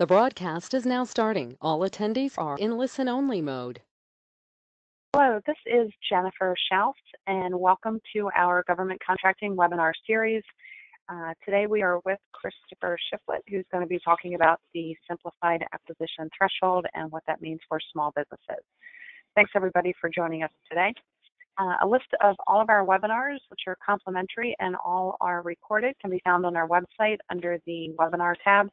The broadcast is now starting. All attendees are in listen-only mode. Hello, this is Jennifer Schaus, and welcome to our Government Contracting webinar series. Today we are with Christopher Shiflett, who's going to be talking about the Simplified Acquisition Threshold and what that means for small businesses. Thanks everybody for joining us today. A list of all of our webinars, which are complimentary and all are recorded, can be found on our website under the webinar tab.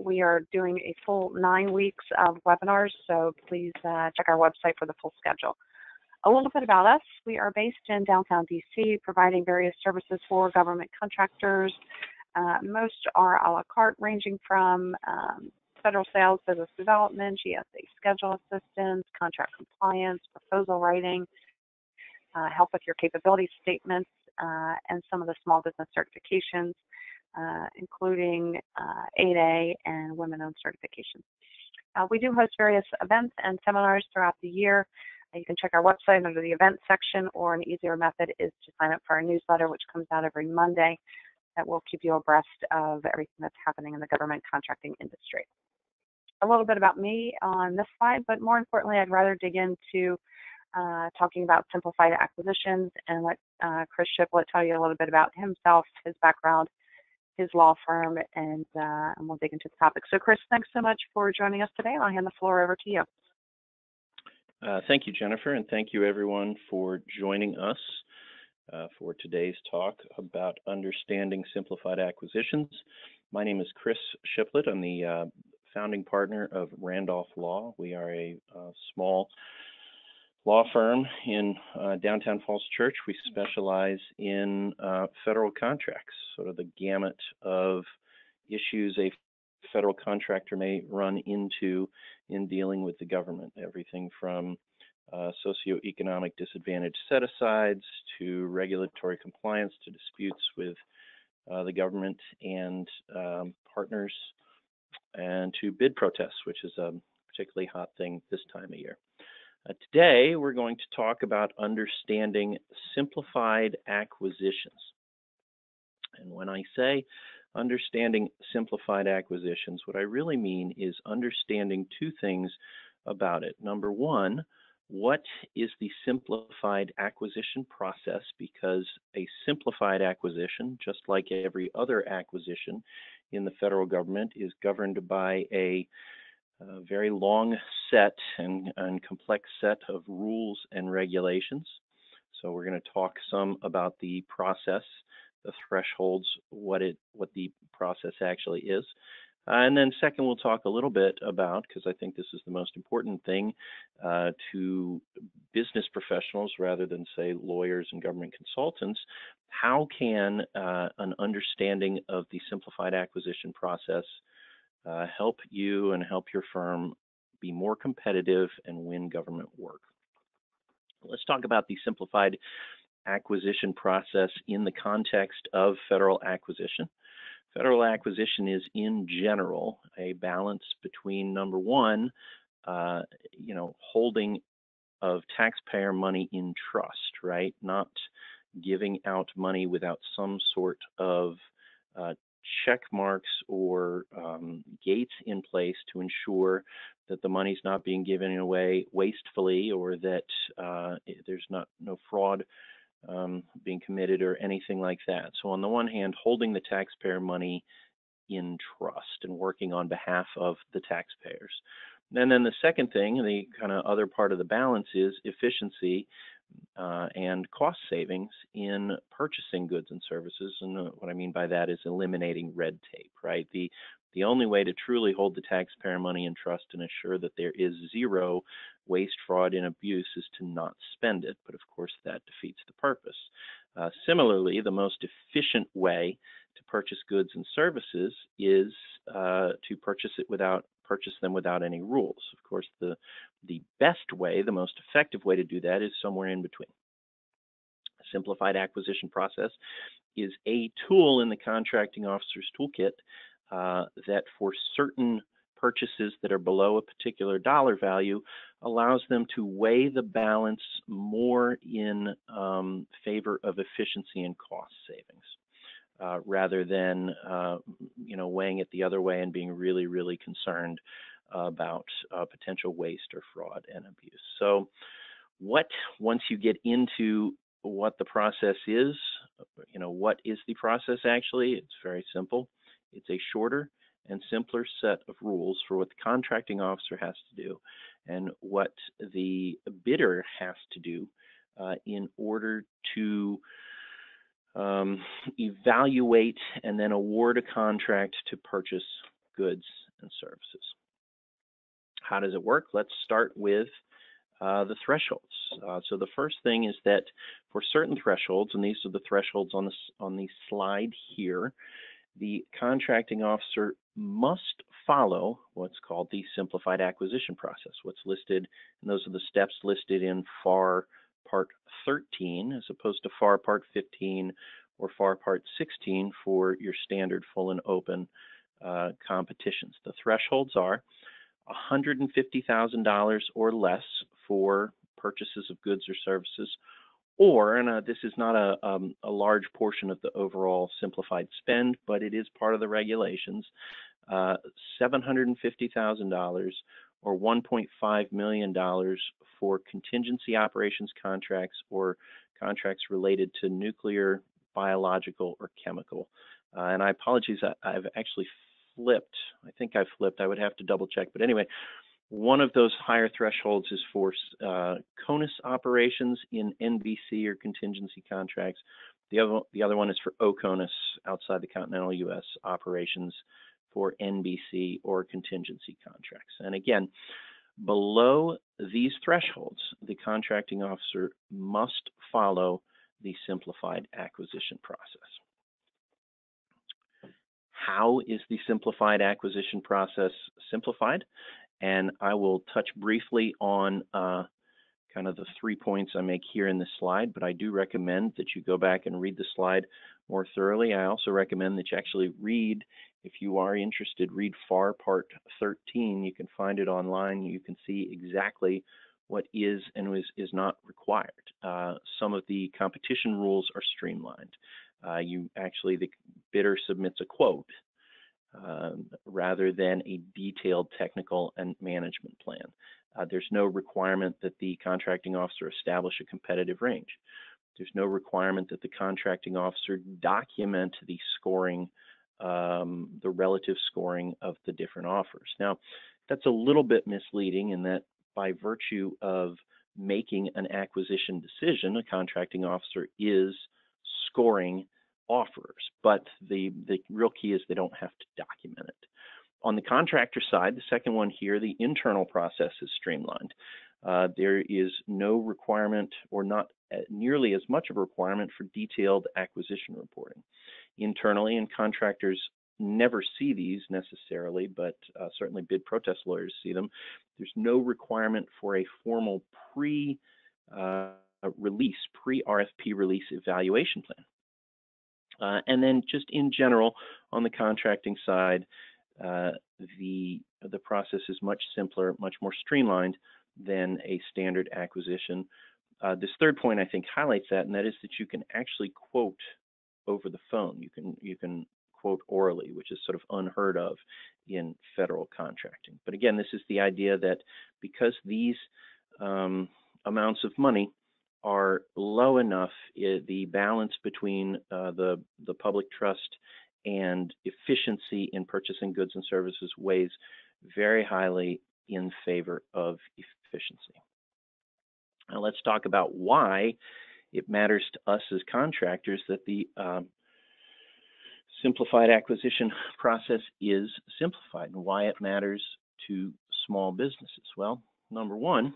We are doing a full 9 weeks of webinars, so please check our website for the full schedule. A little bit about us. We are based in downtown DC, providing various services for government contractors. Most are a la carte, ranging from federal sales, business development, GSA schedule assistance, contract compliance, proposal writing, help with your capability statements, and some of the small business certifications, including 8A and women-owned certifications. We do host various events and seminars throughout the year. You can check our website under the events section, or an easier method is to sign up for our newsletter, which comes out every Monday. That will keep you abreast of everything that's happening in the government contracting industry. A little bit about me on this slide, but more importantly, I'd rather dig into talking about simplified acquisitions and let Chris Shiflett tell you a little bit about himself, his background, his law firm, and we'll dig into the topic. So Chris, thanks so much for joining us today. I'll hand the floor over to you. Thank you, Jennifer, and thank you everyone for joining us for today's talk about understanding simplified acquisitions. My name is Chris Shiflett. I'm the founding partner of Randolph Law. We are a small law firm in downtown Falls Church. We specialize in federal contracts, sort of the gamut of issues a federal contractor may run into in dealing with the government. Everything from socioeconomic disadvantage set-asides to regulatory compliance to disputes with the government and partners, and to bid protests, which is a particularly hot thing this time of year. Today, we're going to talk about understanding simplified acquisitions. And when I say understanding simplified acquisitions, what I really mean is understanding two things about it. Number one, what is the simplified acquisition process? Because a simplified acquisition, just like every other acquisition in the federal government, is governed by a very long set and complex set of rules and regulations. So we're going to talk some about the process, the thresholds, what the process actually is. And then second, we'll talk a little bit about, because I think this is the most important thing to business professionals rather than, say, lawyers and government consultants, how can an understanding of the simplified acquisition process help you and help your firm be more competitive and win government work. Let's talk about the simplified acquisition process in the context of federal acquisition. Federal acquisition is, in general, a balance between, number one, holding of taxpayer money in trust, right? Not giving out money without some sort of check marks or gates in place to ensure that the money's not being given away wastefully, or that there's no fraud being committed or anything like that. So on the one hand, holding the taxpayer money in trust and working on behalf of the taxpayers. And then the second thing, the kind of other part of the balance, is efficiency and cost savings in purchasing goods and services. And what I mean by that is eliminating red tape, right? The only way to truly hold the taxpayer money in trust and assure that there is zero waste, fraud, and abuse is to not spend it. But of course, that defeats the purpose. Similarly, the most efficient way to purchase goods and services is to purchase them without any rules. Of course, the best way, the most effective way to do that is somewhere in between. A simplified acquisition process is a tool in the contracting officer's toolkit that for certain purchases that are below a particular dollar value allows them to weigh the balance more in favor of efficiency and cost savings. rather than weighing it the other way and being really, really concerned about potential waste or fraud and abuse. So once you get into what the process is, what is the process actually? It's very simple. It's a shorter and simpler set of rules for what the contracting officer has to do and what the bidder has to do in order to evaluate and then award a contract to purchase goods and services. How does it work? Let's start with the thresholds. So the first thing is that for certain thresholds, and these are the thresholds on the slide here, the contracting officer must follow what's called the simplified acquisition process. What's listed, and those are the steps listed in FAR Part 13 as opposed to FAR Part 15 or FAR Part 16 for your standard full and open competitions. The thresholds are $150,000 or less for purchases of goods or services, or, and this is not a large portion of the overall simplified spend, but it is part of the regulations, $750,000 or $1.5 million for contingency operations contracts or contracts related to nuclear, biological, or chemical. And I apologize, I've actually flipped. I think I flipped. I would have to double check. But anyway, one of those higher thresholds is for CONUS operations in NBC or contingency contracts. The other one is for OCONUS outside the continental U.S. operations for NBC or contingency contracts. And again, below these thresholds, the contracting officer must follow the simplified acquisition process. How is the simplified acquisition process simplified? And I will touch briefly on kind of the 3 points I make here in this slide, but I do recommend that you go back and read the slide more thoroughly. I also recommend that you actually read, if you are interested, read FAR Part 13. You can find it online. You can see exactly what is and is not required. Some of the competition rules are streamlined. The bidder submits a quote rather than a detailed technical and management plan. There's no requirement that the contracting officer establish a competitive range. There's no requirement that the contracting officer document the scoring, the relative scoring of the different offers. Now, that's a little bit misleading in that by virtue of making an acquisition decision, a contracting officer is scoring offers, but the real key is they don't have to document it. On the contractor side, the second one here, the internal process is streamlined. There is no requirement, or not nearly as much of a requirement, for detailed acquisition reporting internally, and contractors never see these necessarily, but certainly bid protest lawyers see them. There's no requirement for a formal pre-RFP release evaluation plan. And then just in general, on the contracting side, the process is much simpler, much more streamlined than a standard acquisition. This third point, I think, highlights that, and that is that you can actually quote over the phone. You can quote orally, which is sort of unheard of in federal contracting. But again, this is the idea that because these amounts of money are low enough, the balance between the public trust and efficiency in purchasing goods and services weighs very highly in favor of efficiency. Now let's talk about why it matters to us as contractors that the simplified acquisition process is simplified, and why it matters to small businesses. Well, number one,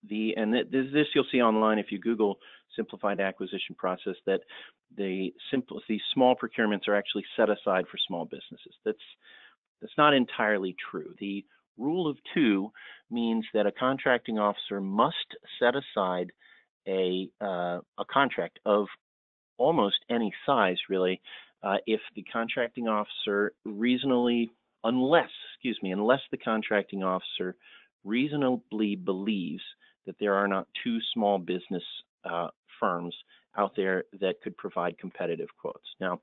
this you'll see online if you Google simplified acquisition process, that the small procurements are actually set aside for small businesses. That's not entirely true. The rule of two means that a contracting officer must set aside a contract of almost any size, really, if the contracting officer unless the contracting officer reasonably believes that there are not two small business firms out there that could provide competitive quotes. Now,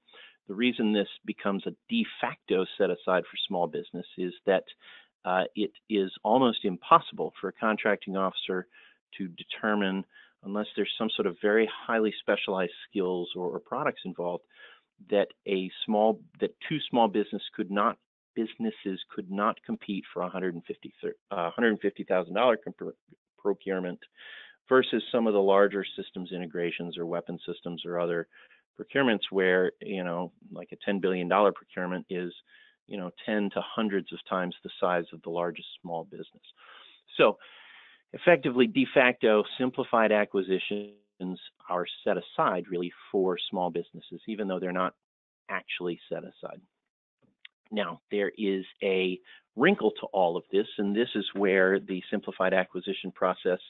the reason this becomes a de facto set aside for small business is that it is almost impossible for a contracting officer to determine, unless there's some sort of very highly specialized skills or products involved, that two small businesses could not compete for $150,000 procurement versus some of the larger systems integrations or weapon systems or other procurements where, like a $10 billion procurement is, 10 to hundreds of times the size of the largest small business. So effectively, de facto, simplified acquisitions are set aside really for small businesses, even though they're not actually set aside. Now, there is a wrinkle to all of this, and this is where the simplified acquisition process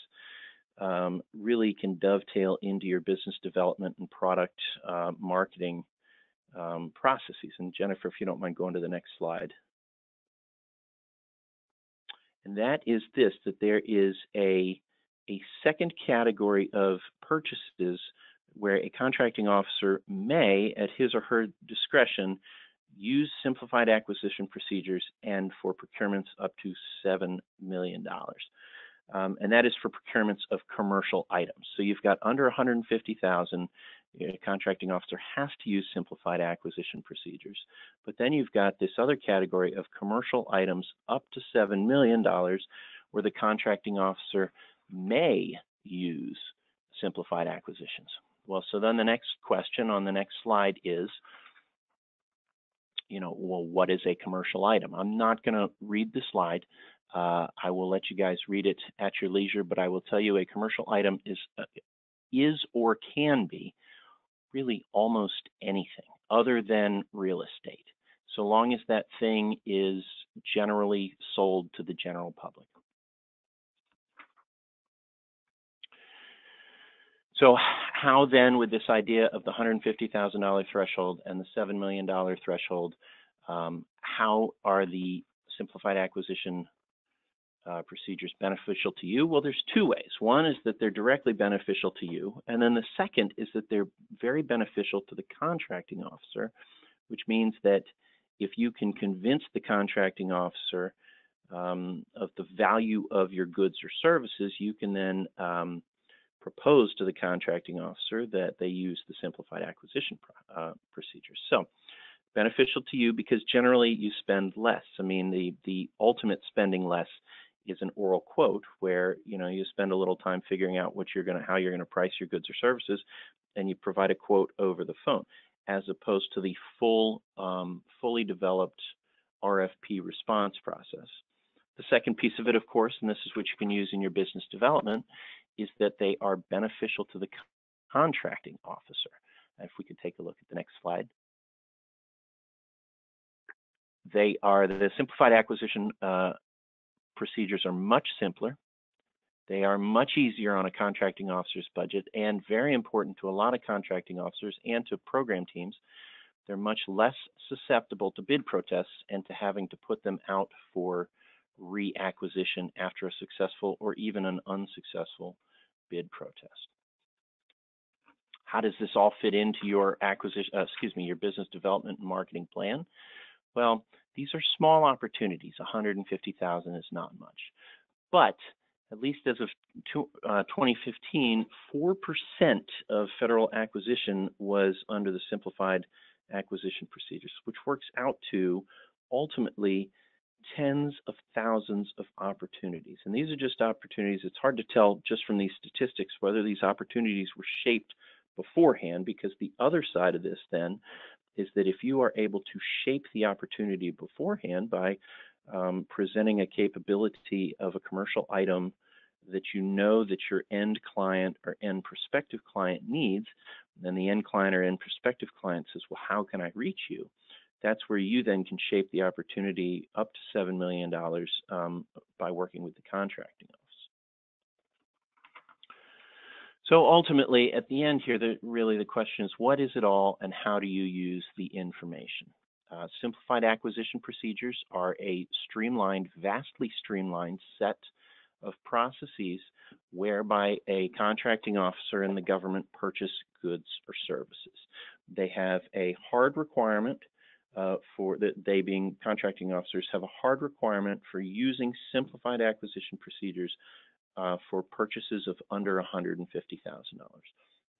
really can dovetail into your business development and product marketing processes. And Jennifer, if you don't mind going to the next slide. And that is this, that there is a second category of purchases where a contracting officer may, at his or her discretion, use simplified acquisition procedures and for procurements up to $7 million. And that is for procurements of commercial items. So you've got under $150,000, a contracting officer has to use simplified acquisition procedures. But then you've got this other category of commercial items up to $7 million where the contracting officer may use simplified acquisitions. Well, so then the next question on the next slide is, well, what is a commercial item? I'm not going to read the slide. I will let you guys read it at your leisure, but I will tell you a commercial item is or can be really almost anything other than real estate, so long as that thing is generally sold to the general public. So how then, with this idea of the $150,000 threshold and the $7 million threshold, how are the simplified acquisition procedures beneficial to you? Well, there's two ways. One is that they're directly beneficial to you, and then the second is that they're very beneficial to the contracting officer, which means that if you can convince the contracting officer of the value of your goods or services, you can then propose to the contracting officer that they use the simplified acquisition procedures. So beneficial to you because generally you spend less. I mean, the ultimate spending less is an oral quote where you spend a little time figuring out how you're going to price your goods or services, and you provide a quote over the phone, as opposed to the fully developed RFP response process. The second piece of it, of course, and this is what you can use in your business development, is that they are beneficial to the contracting officer. If we could take a look at the next slide. The simplified acquisition procedures are much simpler. They are much easier on a contracting officer's budget, and very important to a lot of contracting officers and to program teams. They're much less susceptible to bid protests and to having to put them out for reacquisition after a successful or even an unsuccessful bid protest. How does this all fit into your your business development and marketing plan? Well, these are small opportunities. $150,000 is not much, but at least as of 2015, 4% of federal acquisition was under the simplified acquisition procedures, which works out to ultimately tens of thousands of opportunities. And these are just opportunities. It's hard to tell just from these statistics whether these opportunities were shaped beforehand, because the other side of this then is that if you are able to shape the opportunity beforehand by presenting a capability of a commercial item that that your end client or end prospective client needs, then the end client or end prospective client says, well, how can I reach you? That's where you then can shape the opportunity up to $7 million by working with the contracting office. So ultimately, at the end here, really the question is, what is it all and how do you use the information? Simplified acquisition procedures are a vastly streamlined set of processes whereby a contracting officer in the government purchase goods or services. They have a hard requirement they being contracting officers have a hard requirement for using simplified acquisition procedures for purchases of under $150,000.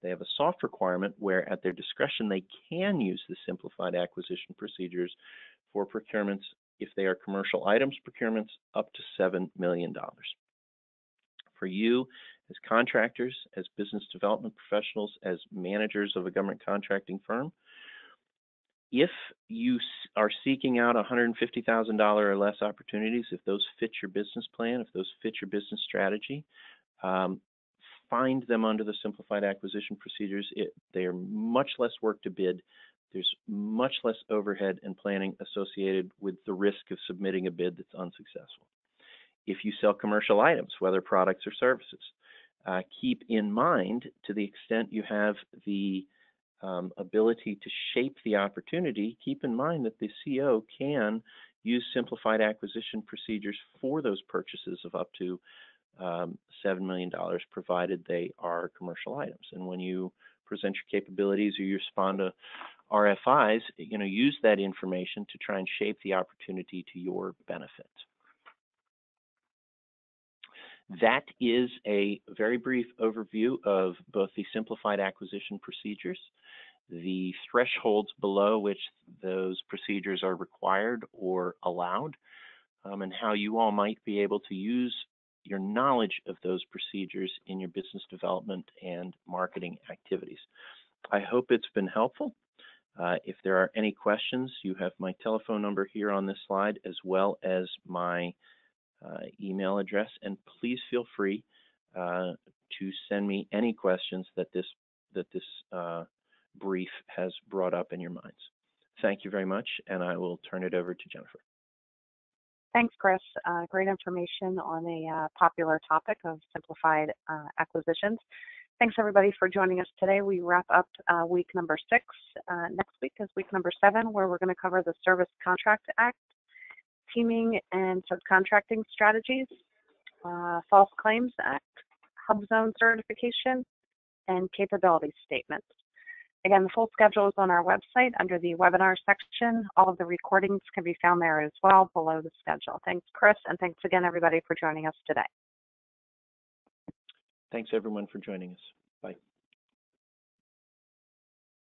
They have a soft requirement where at their discretion they can use the simplified acquisition procedures for procurements if they are commercial items procurements up to $7 million. For you as contractors, as business development professionals, as managers of a government contracting firm, if you are seeking out $150,000 or less opportunities, if those fit your business plan, if those fit your business strategy, find them under the simplified acquisition procedures. They are much less work to bid. There's much less overhead and planning associated with the risk of submitting a bid that's unsuccessful. If you sell commercial items, whether products or services, keep in mind, to the extent you have the ability to shape the opportunity, keep in mind that the CO can use simplified acquisition procedures for those purchases of up to $7 million, provided they are commercial items. And when you present your capabilities or you respond to RFIs, use that information to try and shape the opportunity to your benefit. That is a very brief overview of both the simplified acquisition procedures, the thresholds below which those procedures are required or allowed, and how you all might be able to use your knowledge of those procedures in your business development and marketing activities. I hope it's been helpful. If there are any questions, you have my telephone number here on this slide, as well as my email address, and please feel free to send me any questions that this brief has brought up in your minds. Thank you very much, and I will turn it over to Jennifer. Thanks, Chris. Great information on a popular topic of simplified acquisitions. Thanks, everybody, for joining us today. We wrap up week number 6. Next week is week number 7, where we're going to cover the Service Contract Act, teaming and subcontracting strategies, False Claims Act, Hub Zone certification, and capability statements. Again, the full schedule is on our website under the webinar section. All of the recordings can be found there as well below the schedule. Thanks, Chris, and thanks again, everybody, for joining us today. Thanks, everyone, for joining us. Bye.